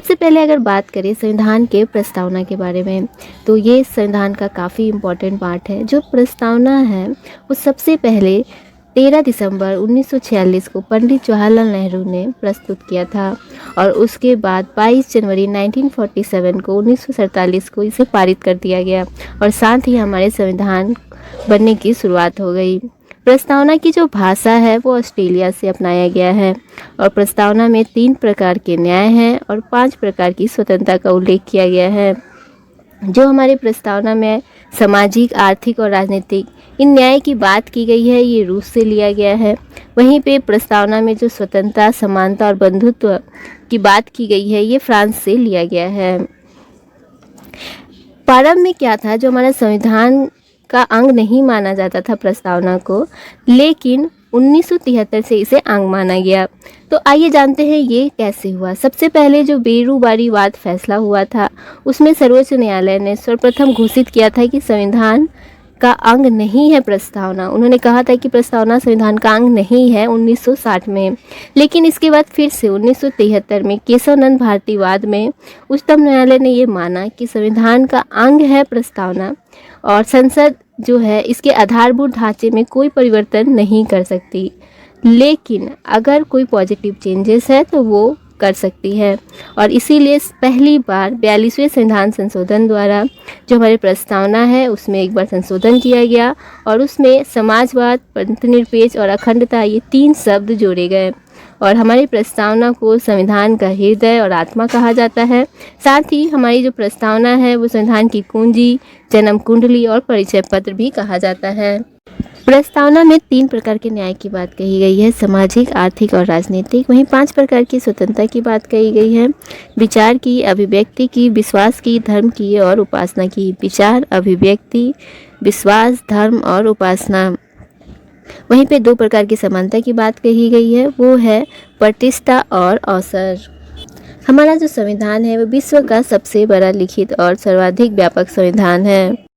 सबसे पहले अगर बात करें संविधान के प्रस्तावना के बारे में, तो ये संविधान का काफ़ी इम्पोर्टेंट पार्ट है। जो प्रस्तावना है वो सबसे पहले 13 दिसंबर 1946 को पंडित जवाहरलाल नेहरू ने प्रस्तुत किया था और उसके बाद 22 जनवरी 1947 को 1947 को इसे पारित कर दिया गया और साथ ही हमारे संविधान बनने की शुरुआत हो गई। प्रस्तावना की जो भाषा है वो ऑस्ट्रेलिया से अपनाया गया है और प्रस्तावना में 3 प्रकार के न्याय हैं और 5 प्रकार की स्वतंत्रता का उल्लेख किया गया है। जो हमारे प्रस्तावना में सामाजिक, आर्थिक और राजनीतिक इन न्याय की बात की गई है ये रूस से लिया गया है। वहीं पे प्रस्तावना में जो स्वतंत्रता, समानता और बंधुत्व की बात की गई है ये फ्रांस से लिया गया है। प्रारंभ में क्या था, जो हमारा संविधान का अंग नहीं माना जाता था प्रस्तावना को, लेकिन 1973 से इसे अंग माना गया। तो आइए जानते हैं ये कैसे हुआ। सबसे पहले जो बेरुबारी वाद फैसला हुआ था उसमें सर्वोच्च न्यायालय ने सर्वप्रथम घोषित किया था कि संविधान का अंग नहीं है प्रस्तावना। उन्होंने कहा था कि प्रस्तावना संविधान का अंग नहीं है 1960 में। लेकिन इसके बाद फिर से 1973 में केशवानंद भारती वाद में उच्चतम न्यायालय ने ये माना कि संविधान का अंग है प्रस्तावना और संसद जो है इसके आधारभूत ढांचे में कोई परिवर्तन नहीं कर सकती, लेकिन अगर कोई पॉजिटिव चेंजेस है तो वो कर सकती है। और इसीलिए पहली बार 42वें संविधान संशोधन द्वारा जो हमारी प्रस्तावना है उसमें एक बार संशोधन किया गया और उसमें समाजवाद, धर्मनिरपेक्ष और अखंडता ये 3 शब्द जोड़े गए और हमारी प्रस्तावना को संविधान का हृदय और आत्मा कहा जाता है। साथ ही हमारी जो प्रस्तावना है वो संविधान की कुंजी, जन्म कुंडली और परिचय पत्र भी कहा जाता है। प्रस्तावना में 3 प्रकार के न्याय की बात कही गई है, सामाजिक, आर्थिक और राजनीतिक। वहीं 5 प्रकार की स्वतंत्रता की बात कही गई है, विचार की, अभिव्यक्ति की, विश्वास की, धर्म की और उपासना की। विचार, अभिव्यक्ति, विश्वास, धर्म और उपासना। वहीं पे 2 प्रकार की समानता की बात कही गई है, वो है प्रतिष्ठा और अवसर। हमारा जो संविधान है वो विश्व का सबसे बड़ा लिखित और सर्वाधिक व्यापक संविधान है।